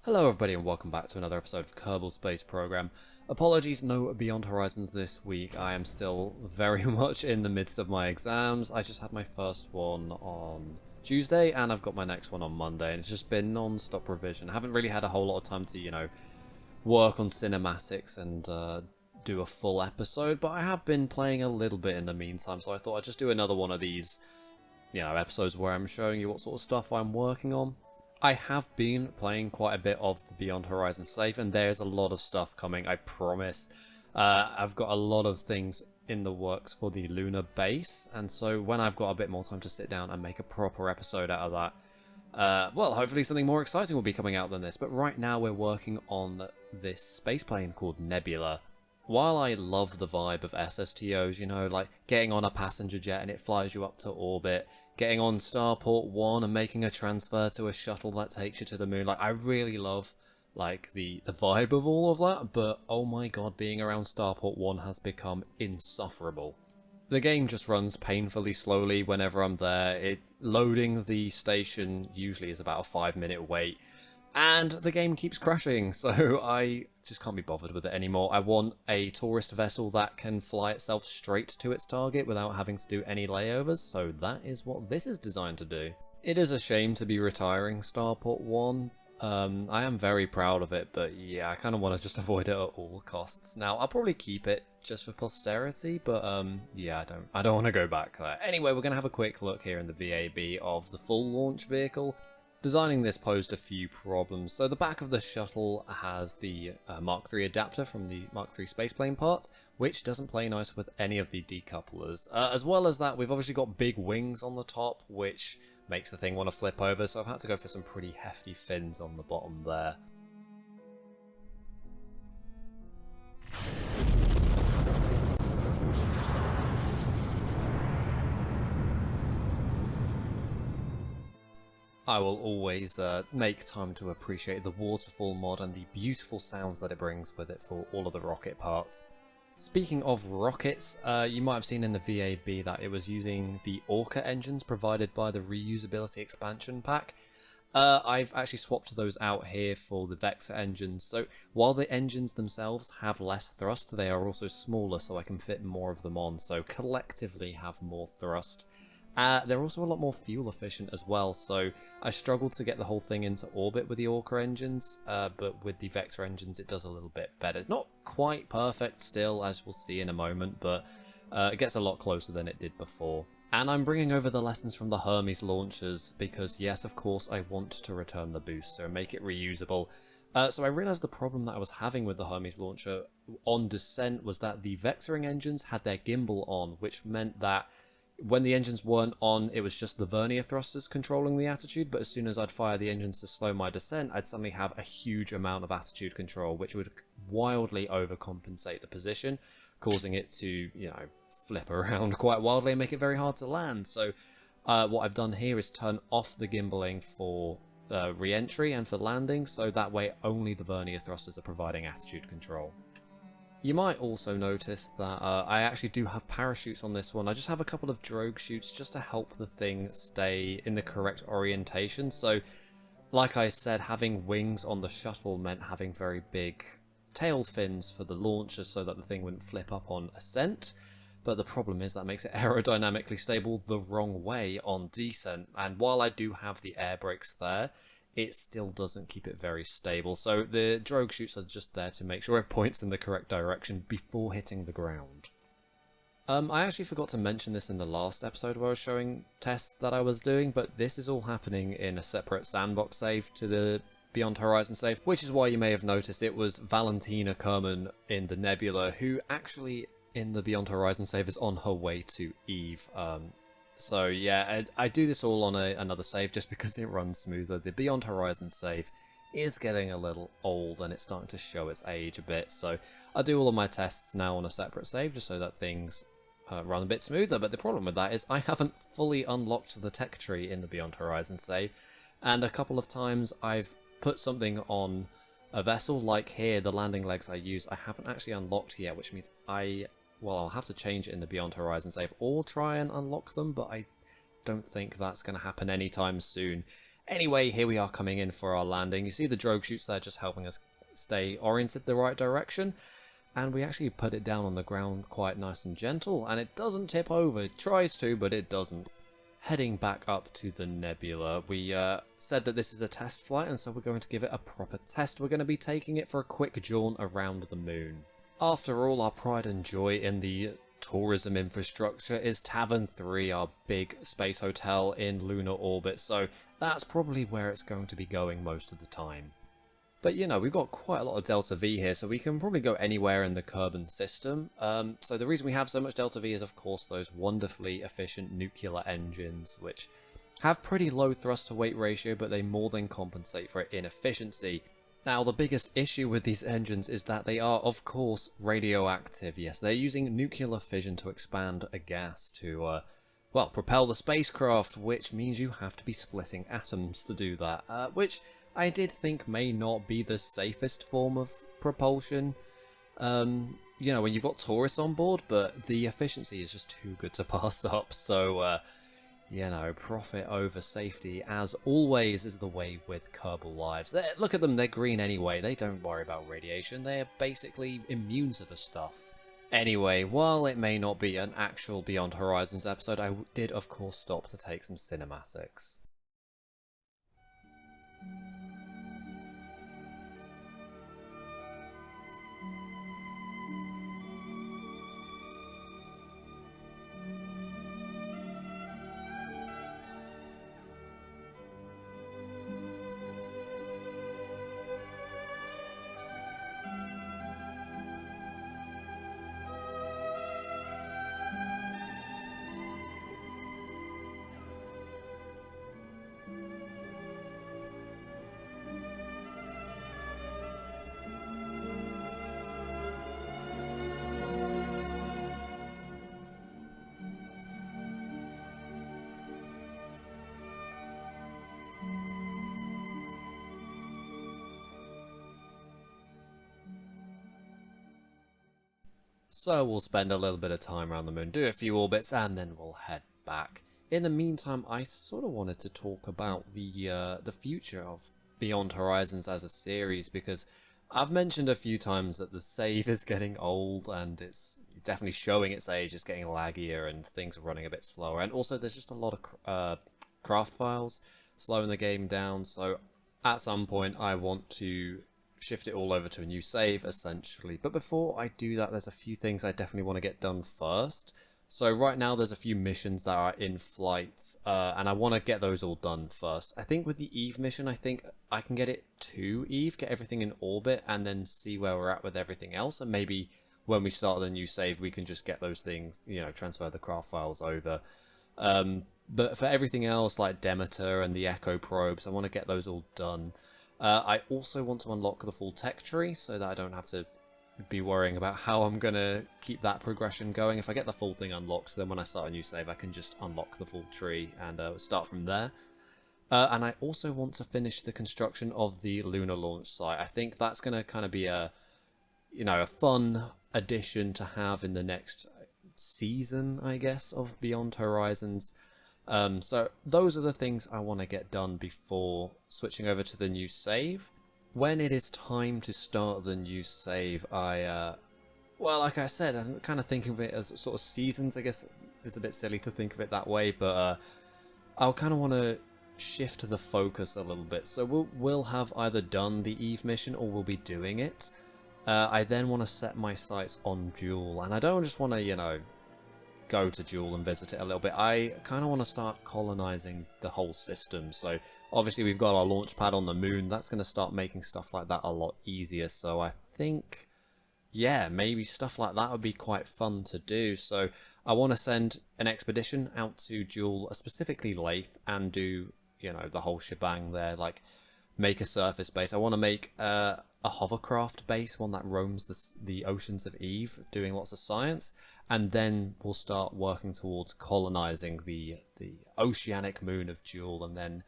Hello everybody and welcome back to another episode of Kerbal Space Program. Apologies, no Beyond Horizons this week. I am still very much in the midst of my exams. I just had my first one on Tuesday and I've got my next one on Monday, and it's just been non-stop revision. I haven't really had a whole lot of time to, work on cinematics and do a full episode, but I have been playing a little bit in the meantime, so I thought I'd just do another one of these, episodes where I'm showing you what sort of stuff I'm working on. I have been playing quite a bit of the Beyond Horizon save, and there's a lot of stuff coming, I promise. I've got a lot of things in the works for the Lunar base, and so when I've got a bit more time to sit down and make a proper episode out of that, well, hopefully something more exciting will be coming out than this. But right now we're working on this space plane called Nebula. While I love the vibe of SSTOs, like getting on a passenger jet and it flies you up to orbit, getting on Starport One and making a transfer to a shuttle that takes you to the moon, I really love the vibe of all of that, but oh my god, being around Starport One has become insufferable. The game just runs painfully slowly whenever I'm there. Loading the station usually is about a 5-minute wait, and the game keeps crashing, so I just can't be bothered with it anymore. I want a tourist vessel that can fly itself straight to its target without having to do any layovers, so that is what this is designed to do. It is a shame to be retiring Starport One. I am very proud of it, but yeah, I kind of want to just avoid it at all costs. Now, I'll probably keep it just for posterity, but yeah, I don't want to go back there. Anyway, we're going to have a quick look here in the VAB of the full launch vehicle. Designing this posed a few problems. So the back of the shuttle has the Mark III adapter from the Mark III spaceplane parts, which doesn't play nice with any of the decouplers. As well as that, we've obviously got big wings on the top, which makes the thing want to flip over, so I've had to go for some pretty hefty fins on the bottom there. I will always make time to appreciate the waterfall mod and the beautiful sounds that it brings with it for all of the rocket parts. Speaking of rockets, you might have seen in the VAB that it was using the Orca engines provided by the reusability expansion pack. I've actually swapped those out here for the Vector engines, so while the engines themselves have less thrust, they are also smaller, so I can fit more of them on, so collectively have more thrust. They're also a lot more fuel efficient as well, so I struggled to get the whole thing into orbit with the Orca engines, but with the Vector engines it does a little bit better. It's not quite perfect still, as we'll see in a moment, but it gets a lot closer than it did before. And I'm bringing over the lessons from the Hermes launchers, because yes, of course, I want to return the booster and make it reusable. So I realised the problem that I was having with the Hermes launcher on descent was that the vectoring engines had their gimbal on, which meant that when the engines weren't on, it was just the vernier thrusters controlling the attitude, but as soon as I'd fire the engines to slow my descent, I'd suddenly have a huge amount of attitude control, which would wildly overcompensate the position, causing it to, flip around quite wildly and make it very hard to land. So what I've done here is turn off the gimbaling for re-entry and for landing, so that way only the vernier thrusters are providing attitude control. You might also notice that I actually do have parachutes on this one. I just have a couple of drogue chutes just to help the thing stay in the correct orientation. So, like I said, having wings on the shuttle meant having very big tail fins for the launcher so that the thing wouldn't flip up on ascent. But the problem is that makes it aerodynamically stable the wrong way on descent. And while I do have the air brakes there, it still doesn't keep it very stable. So the drogue chutes are just there to make sure it points in the correct direction before hitting the ground. I actually forgot to mention this in the last episode where I was showing tests that I was doing, but this is all happening in a separate Sandbox save to the Beyond Horizon save, which is why you may have noticed it was Valentina Kerman in the Nebula, who actually in the Beyond Horizon save is on her way to Eve. So yeah, I do this all on another save just because it runs smoother. The Beyond Horizon save is getting a little old and it's starting to show its age a bit, so I do all of my tests now on a separate save just so that things run a bit smoother. But the problem with that is I haven't fully unlocked the tech tree in the Beyond Horizon save, and a couple of times I've put something on a vessel, like here, the landing legs I use, I haven't actually unlocked yet, which means I'll have to change it in the Beyond Horizon save or try and unlock them, but I don't think that's going to happen anytime soon. Anyway, here we are coming in for our landing. You see the drogue chutes there just helping us stay oriented the right direction. And we actually put it down on the ground quite nice and gentle, and it doesn't tip over. It tries to, but it doesn't. Heading back up to the Nebula, we said that this is a test flight, and so we're going to give it a proper test. We're going to be taking it for a quick jaunt around the moon. After all, our pride and joy in the tourism infrastructure is Tavern 3, our big space hotel in lunar orbit, so that's probably where it's going to be going most of the time. But you know, we've got quite a lot of Delta V here, so we can probably go anywhere in the Kerbin system. So the reason we have so much Delta V is, of course, those wonderfully efficient nuclear engines, which have pretty low thrust to weight ratio, but they more than compensate for inefficiency. Now, the biggest issue with these engines is that they are, of course, radioactive. Yes, they're using nuclear fission to expand a gas to, well, propel the spacecraft, which means you have to be splitting atoms to do that, which I did think may not be the safest form of propulsion, you know, when you've got tourists on board, but the efficiency is just too good to pass up, so, you know, profit over safety, as always, is the way with Kerbal Lives. Look at them, they're green anyway, they don't worry about radiation, they're basically immune to the stuff. Anyway, while it may not be an actual Beyond Horizons episode, I did of course stop to take some cinematics. So we'll spend a little bit of time around the moon, do a few orbits, and then we'll head back. In the meantime, I sort of wanted to talk about the future of Beyond Horizons as a series, because I've mentioned a few times that the save is getting old and it's definitely showing its age. It's getting laggier and things are running a bit slower, and also there's just a lot of craft files slowing the game down. So at some point, I want to shift it all over to a new save, essentially. But before I do that, there's a few things I definitely want to get done first. So right now there's a few missions that are in flight, and I want to get those all done first. I think with the Eve mission, I think I can get it to Eve, get everything in orbit, and then see where we're at with everything else. And maybe when we start the new save, we can just get those things, you know, transfer the craft files over. But for everything else, like Demeter and the Echo probes, I want to get those all done. I also want to unlock the full tech tree so that I don't have to be worrying about how I'm going to keep that progression going. If I get the full thing unlocked, so then when I start a new save, I can just unlock the full tree and start from there. And I also want to finish the construction of the lunar launch site. I think that's going to kind of be a, you know, a fun addition to have in the next season, I guess, of Beyond Horizons. So those are the things I want to get done before switching over to the new save. When it is time to start the new save, well, like I said, I'm kind of thinking of it as sort of seasons. I guess it's a bit silly to think of it that way, but I'll kind of want to shift the focus a little bit. So we'll have either done the Eve mission or we'll be doing it. I then want to set my sights on Jewel, and I don't just want to, you know, go to Jewel and visit it a little bit. I kind of want to start colonizing the whole system. So obviously we've got our launch pad on the moon. That's going to start making stuff like that a lot easier. So I think, yeah, maybe stuff like that would be quite fun to do. So I want to send an expedition out to Jewel, specifically Lathe, and do, you know, the whole shebang there. Like, make a surface base. I want to make a hovercraft base, one that roams the oceans of Eve, doing lots of science, and then we'll start working towards colonizing the oceanic moon of Jewel, and then,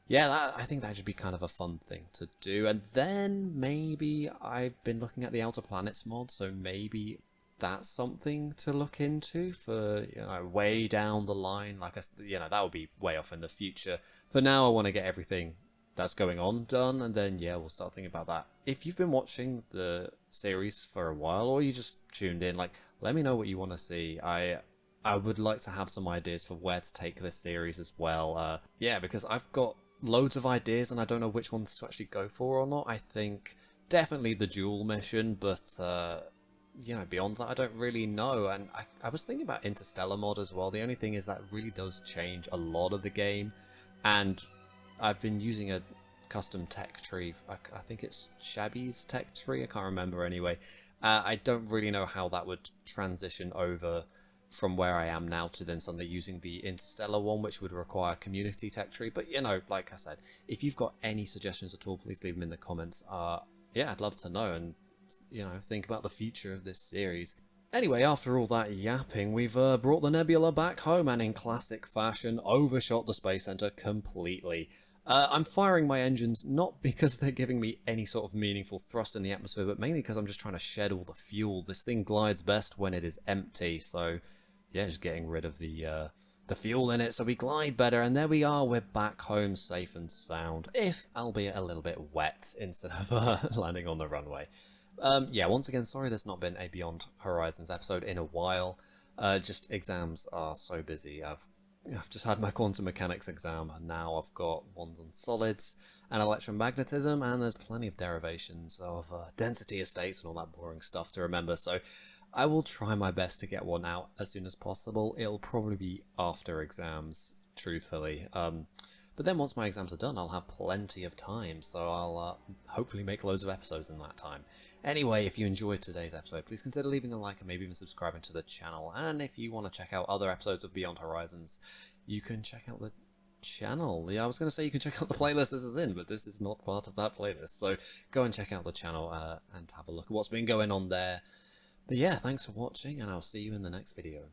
yeah, I think that should be kind of a fun thing to do. And then maybe I've been looking at the Outer Planets mod, so maybe that's something to look into for, way down the line. Like that would be way off in the future. For now, I want to get everything that's going on done, and then we'll start thinking about that. If you've been watching the series for a while, or you just tuned in, like, let me know what you want to see. I would like to have some ideas for where to take this series as well. Because I've got loads of ideas and I don't know which ones to actually go for or not. I think definitely the dual mission, but beyond that, I don't really know. And I was thinking about Interstellar mod as well. The only thing is that really does change a lot of the game, and I've been using a custom tech tree. I think it's Shabby's tech tree. I can't remember anyway. I don't really know how that would transition over from where I am now to then suddenly using the Interstellar one, which would require community tech tree. But like I said, if you've got any suggestions at all, please leave them in the comments. I'd love to know, and think about the future of this series. Anyway, after all that yapping, we've brought the Nebula back home, and in classic fashion, overshot the Space Center completely. I'm firing my engines not because they're giving me any sort of meaningful thrust in the atmosphere, but mainly because I'm just trying to shed all the fuel. This thing glides best when it is empty, so just getting rid of the fuel in it so we glide better. And there we are, we're back home safe and sound, if albeit a little bit wet instead of landing on the runway. Once again, sorry there's not been a Beyond Horizons episode in a while. Just exams are so busy. I've just had my quantum mechanics exam, and now I've got ones on solids and electromagnetism, and there's plenty of derivations of density estates and all that boring stuff to remember, so I will try my best to get one out as soon as possible. It'll probably be after exams, truthfully. But then once my exams are done, I'll have plenty of time, so I'll hopefully make loads of episodes in that time. Anyway, if you enjoyed today's episode, please consider leaving a like and maybe even subscribing to the channel. And if you want to check out other episodes of Beyond Horizons, you can check out the channel. I was going to say you can check out the playlist this is in, but this is not part of that playlist. So go and check out the channel and have a look at what's been going on there. But thanks for watching, and I'll see you in the next video.